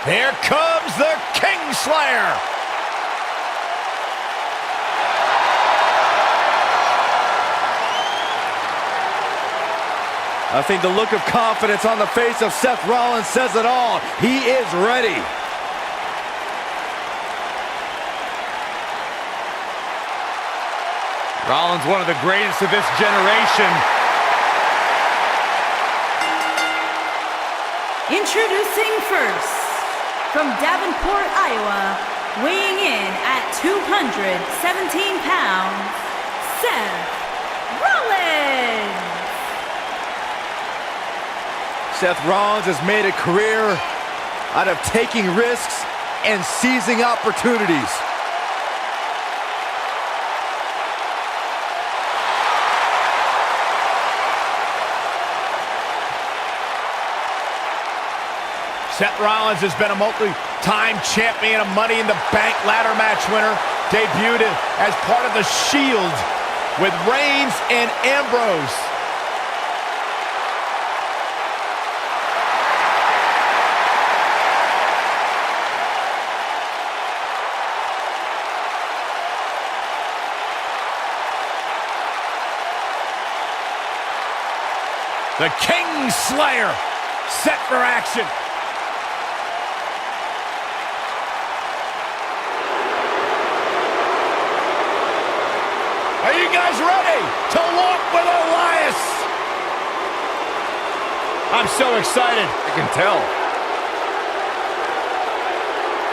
Here comes the Kingslayer. I think the look of confidence on the face of Seth Rollins says it all. He is ready. Rollins, one of the greatest of this generation. Introducing first, from Davenport, Iowa, weighing in at 217 pounds, Seth Rollins. Seth Rollins has made a career out of taking risks and seizing opportunities. Seth Rollins has been a multi-time champion, a Money in the Bank ladder match winner, debuted as part of the Shield with Reigns and Ambrose. The Kingslayer set for action. Are you guys ready to walk with Elias? I'm so excited. I can tell.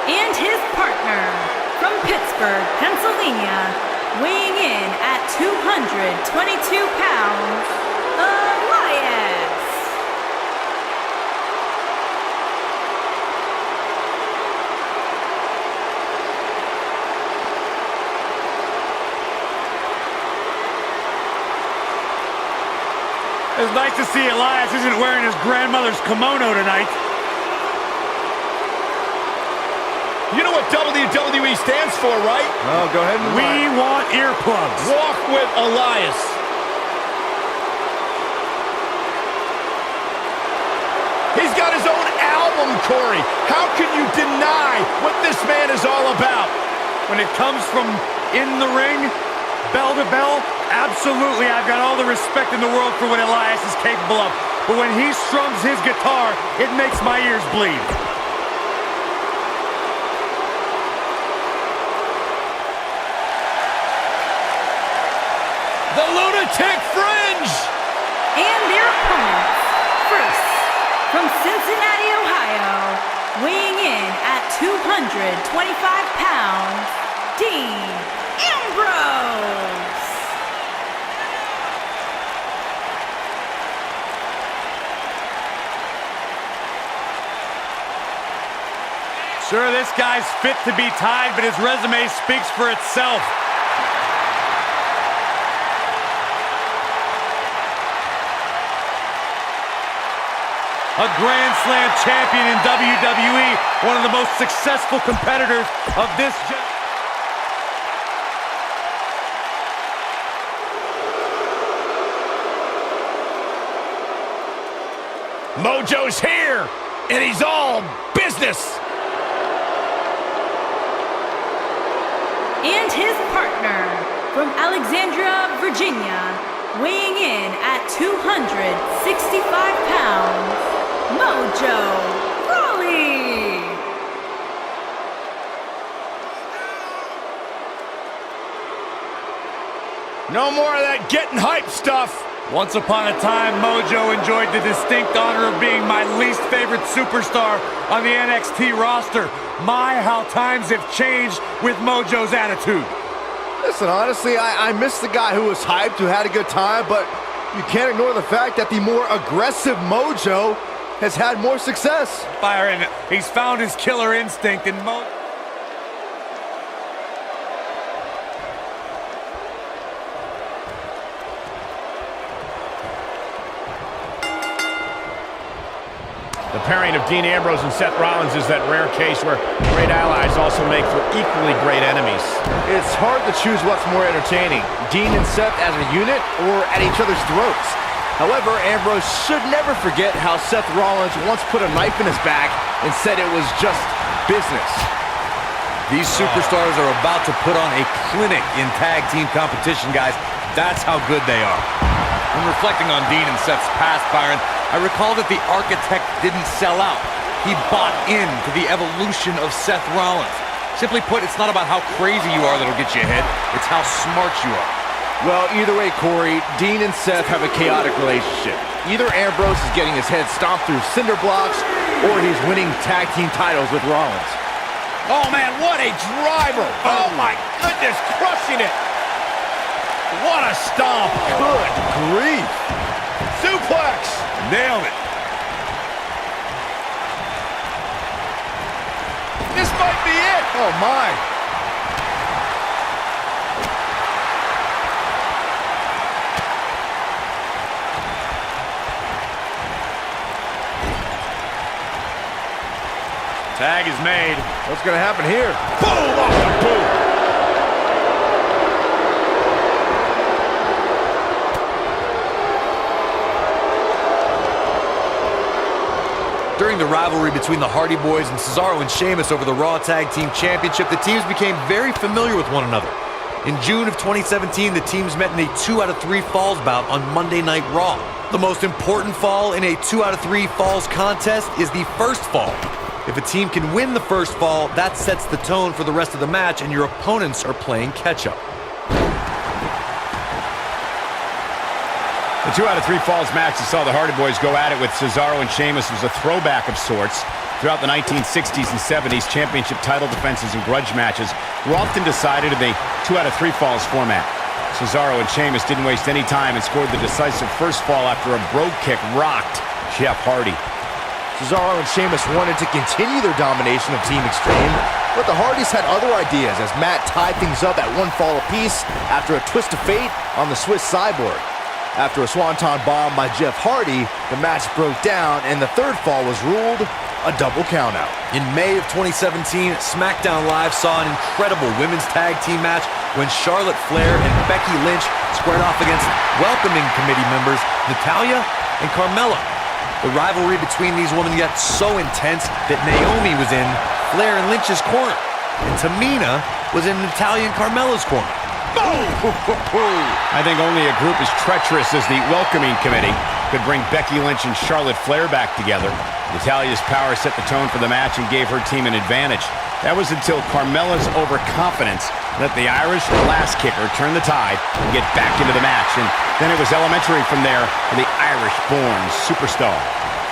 And his partner, from Pittsburgh, Pennsylvania, weighing in at 222 pounds, Elias. It's nice to see Elias isn't wearing his grandmother's kimono tonight. You know what WWE stands for, right? Oh, go ahead and We want earplugs. Walk with Elias. He's got his own album, Corey. How can you deny what this man is all about? When it comes from in the ring, bell to bell, absolutely, I've got all the respect in the world for what Elias is capable of. But when he strums his guitar, it makes my ears bleed. The Lunatic Fringe! And their opponents, first, from Cincinnati, Ohio, weighing in at 225 pounds, Dean Ambrose. Sure, this guy's fit to be tied, but his resume speaks for itself. A Grand Slam champion in WWE, one of the most successful competitors of this generation. Mojo's here, and he's all business. And his partner, from Alexandria, Virginia, weighing in at 265 pounds, Mojo Rawley. No more of that getting hype stuff. Once upon a time, Mojo enjoyed the distinct honor of being my least favorite superstar on the NXT roster. My, how times have changed with Mojo's attitude. Listen, honestly, I miss the guy who was hyped, who had a good time, but you can't ignore the fact that the more aggressive Mojo has had more success. Byron, he's found his killer instinct in The pairing of Dean Ambrose and Seth Rollins is that rare case where great allies also make for equally great enemies. It's hard to choose what's more entertaining, Dean and Seth as a unit or at each other's throats. However, Ambrose should never forget how Seth Rollins once put a knife in his back and said it was just business. These superstars are about to put on a clinic in tag team competition, guys. That's how good they are. When reflecting on Dean and Seth's past, Byron, I recall that the architect didn't sell out. He bought into the evolution of Seth Rollins. Simply put, it's not about how crazy you are that'll get you ahead. It's how smart you are. Well, either way, Corey, Dean and Seth have a chaotic relationship. Either Ambrose is getting his head stomped through cinder blocks, or he's winning tag team titles with Rollins. Oh, man, what a driver. Oh, my goodness, crushing it. What a stomp. Good grief. Suplex. Nailed it. This might be it. Oh, my. Tag is made. What's going to happen here? Boom off the boot. During the rivalry between the Hardy Boys and Cesaro and Sheamus over the Raw Tag Team Championship, the teams became very familiar with one another. In June of 2017, the teams met in a 2 out of 3 falls bout on Monday Night Raw. The most important fall in a 2 out of 3 falls contest is the first fall. If a team can win the first fall, that sets the tone for the rest of the match, and your opponents are playing catch-up. The 2 out of 3 falls match that saw the Hardy Boys go at it with Cesaro and Sheamus was a throwback of sorts. Throughout the 1960s and 70s, championship title defenses and grudge matches were often decided in the 2 out of 3 falls format. Cesaro and Sheamus didn't waste any time and scored the decisive first fall after a brogue kick rocked Jeff Hardy. Cesaro and Sheamus wanted to continue their domination of Team Extreme, but the Hardys had other ideas as Matt tied things up at 1 fall apiece after a twist of fate on the Swiss Cyborg. After a swanton bomb by Jeff Hardy, the match broke down and the third fall was ruled a double countout. In May of 2017, SmackDown Live saw an incredible women's tag team match when Charlotte Flair and Becky Lynch squared off against welcoming committee members Natalya and Carmella. The rivalry between these women got so intense that Naomi was in Flair and Lynch's corner, and Tamina was in Natalya and Carmella's corner. I think only a group as treacherous as the welcoming committee could bring Becky Lynch and Charlotte Flair back together. Natalya's power set the tone for the match and gave her team an advantage. That was until Carmella's overconfidence let the Irish glass kicker turn the tide and get back into the match. And then it was elementary from there for the Irish-born superstar.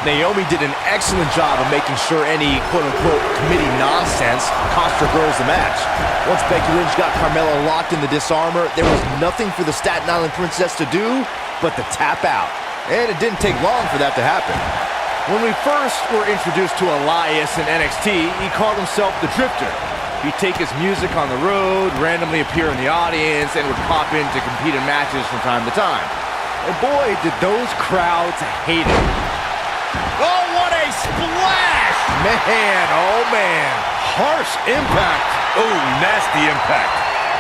Naomi did an excellent job of making sure any quote-unquote committee nonsense cost her girls the match. Once Becky Lynch got Carmella locked in the disarmor, there was nothing for the Staten Island Princess to do but to tap out. And it didn't take long for that to happen. When we first were introduced to Elias in NXT, he called himself the Drifter. He'd take his music on the road, randomly appear in the audience, and would pop in to compete in matches from time to time. And boy, did those crowds hate him. Oh, what a splash! Man, oh man, harsh impact. Oh, nasty impact.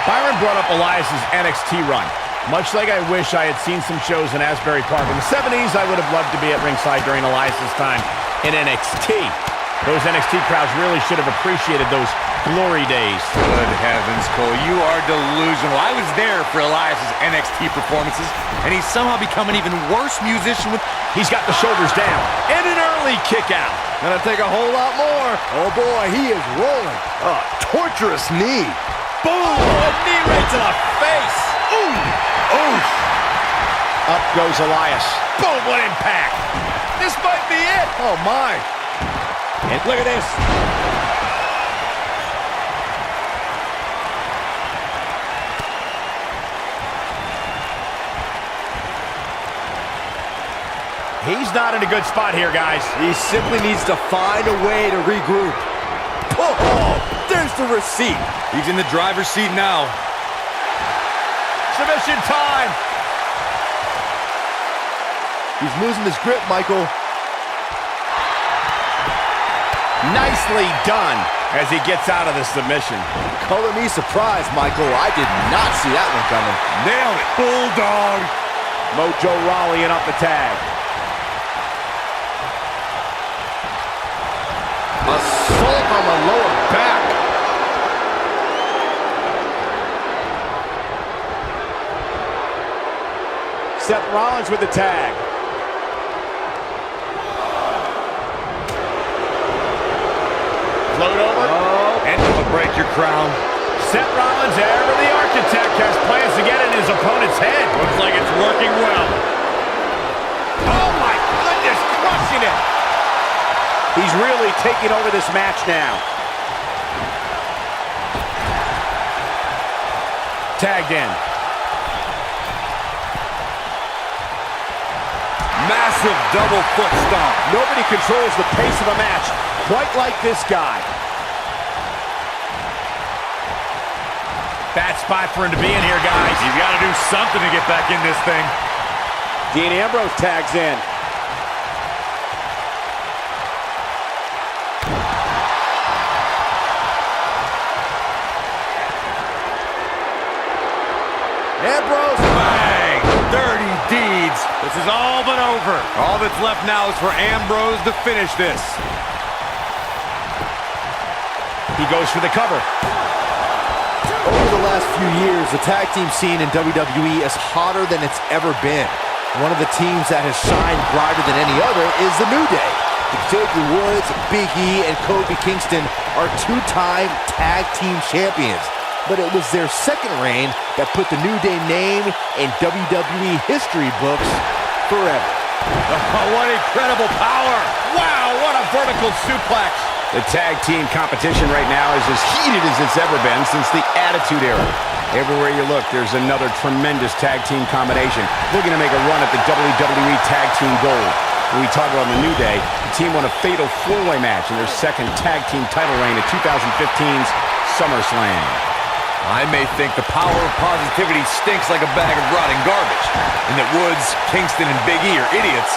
Byron brought up Elias's NXT run. Much like I wish I had seen some shows in Asbury Park in the 70s, I would have loved to be at ringside during Elias's time in NXT. Those NXT crowds really should have appreciated those glory days. Good heavens, Cole, you are delusional. I was there for Elias's NXT performances, and he's somehow become an even worse musician with... He's got the shoulders down, and an early kick out. Gonna take a whole lot more. Oh boy, he is rolling. A torturous knee. Boom! A knee right to the face. Ooh! Ooh! Up goes Elias. Boom! What impact! This might be it. Oh my! And look at this. He's not in a good spot here, guys. He simply needs to find a way to regroup. Oh, there's the receipt. He's in the driver's seat now. Submission time. He's losing his grip, Michael. Nicely done as he gets out of the submission. Color me surprised, Michael. I did not see that one coming. Nailed it. Bulldog. Mojo Rawley in up the tag. Assault on the lower back. Seth Rollins with the tag. Float over. Oh, and it'll break your crown. Seth Rollins, ever the architect, has plans to get in his opponent's head. Looks like it's working well. Oh my goodness, crushing it. He's really taking over this match now. Tagged in. Massive double foot stomp. Nobody controls the pace of a match quite like this guy. Bad spot for him to be in here, guys. He's got to do something to get back in this thing. Dean Ambrose tags in. Ambrose. Bang! Dirty deeds. This is all but over. All that's left now is for Ambrose to finish this. He goes for the cover. Over the last few years, the tag team scene in WWE is hotter than it's ever been. One of the teams that has shined brighter than any other is the New Day. Xavier Woods, Big E, and Kofi Kingston are two-time tag team champions. But it was their second reign that put the New Day name in WWE history books forever. Oh, what incredible power! Wow, what a vertical suplex. The tag team competition right now is as heated as it's ever been since the Attitude Era. Everywhere you look, there's another tremendous tag team combination looking to make a run at the WWE Tag Team Gold. When we talk about the New Day, the team won a fatal four-way match in their second tag team title reign at 2015's SummerSlam. I may think the power of positivity stinks like a bag of rotting garbage, and that Woods, Kingston, and Big E are idiots,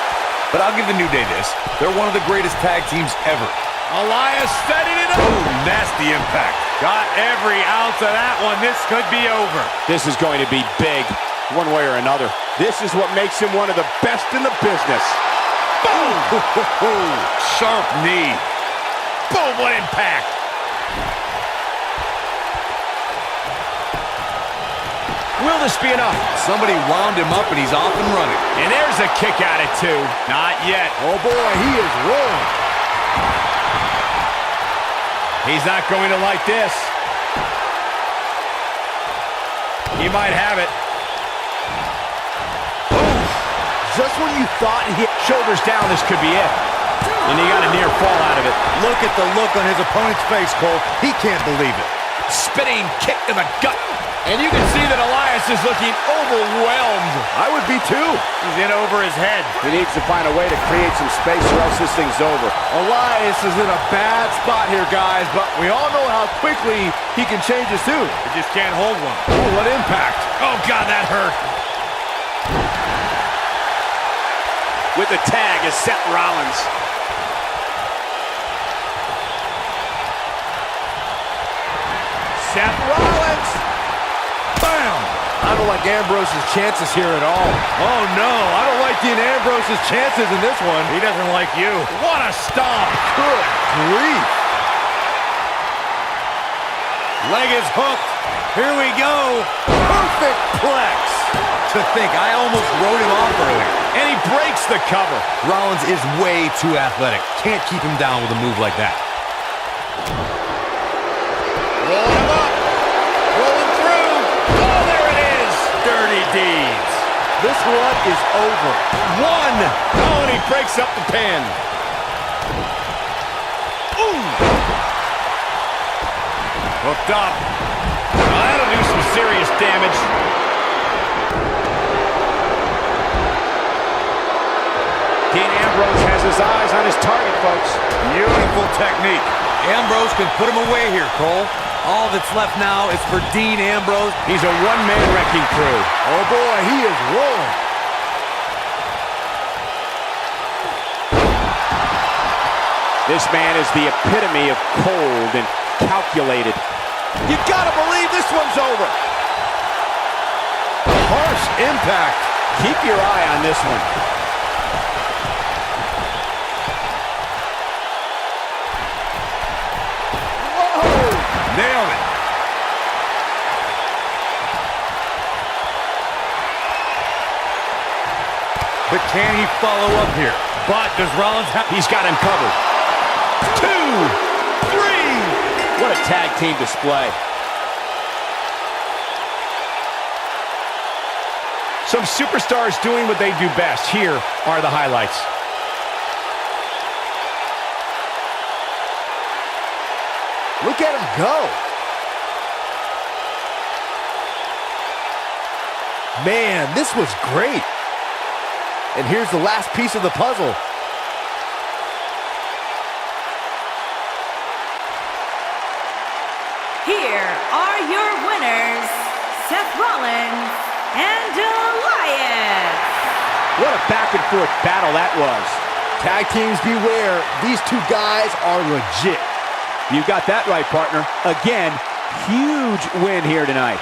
but I'll give the New Day this. They're one of the greatest tag teams ever. Elias setting it up. Oh, nasty impact. Got every ounce of that one. This could be over. This is going to be big, one way or another. This is what makes him one of the best in the business. Boom! Sharp knee. Boom, what impact. Will this be enough? Somebody wound him up and he's off and running. And there's a kick out at two. Not yet. Oh boy, he is rolling. He's not going to like this. He might have it. Ooh. Just when you thought he had Shoulders down, this could be it. And he got a near fall out of it. Look at the look on his opponent's face, Cole. He can't believe it. Spinning kick to the gut. And you can see that Elias is looking overwhelmed. I would be too. He's in over his head. He needs to find a way to create some space or else this thing's over. Elias is in a bad spot here, guys, but we all know how quickly he can change his tune. He just can't hold one. Ooh, what impact. Oh, God, that hurt. With the tag is Seth Rollins. Seth Rollins. Bam! I don't like Ambrose's chances here at all. Oh, no. I don't like Dean Ambrose's chances in this one. He doesn't like you. What a stomp. Good grief. Leg is hooked. Here we go. Perfect plex. To think, I almost wrote him off earlier. And he breaks the cover. Rollins is way too athletic. Can't keep him down with a move like that. Rolling him up. Rolling through. Oh, there it is. Dirty deeds. This one is over. One. Oh, and he breaks up the pin. Ooh. Hooked up. Oh, that'll do some serious damage. Dean Ambrose has his eyes on his target, folks. Beautiful technique. Ambrose can put him away here, Cole. All that's left now is for Dean Ambrose. He's a one-man wrecking crew. Oh, boy, he is rolling. This man is the epitome of cold and calculated. You gotta believe this one's over. Harsh impact. Keep your eye on this one. Whoa! Nailed it. But can he follow up here? But does Rollins have... He's got him covered. 2, 3. What a tag team display. Some superstars doing what they do best. Here are the highlights. Look at him go. Man, this was great. And here's the last piece of the puzzle. Here are your winners, Seth Rollins and Elias. What a back-and-forth battle that was. Tag teams beware. These two guys are legit. You got that right, partner. Again, huge win here tonight.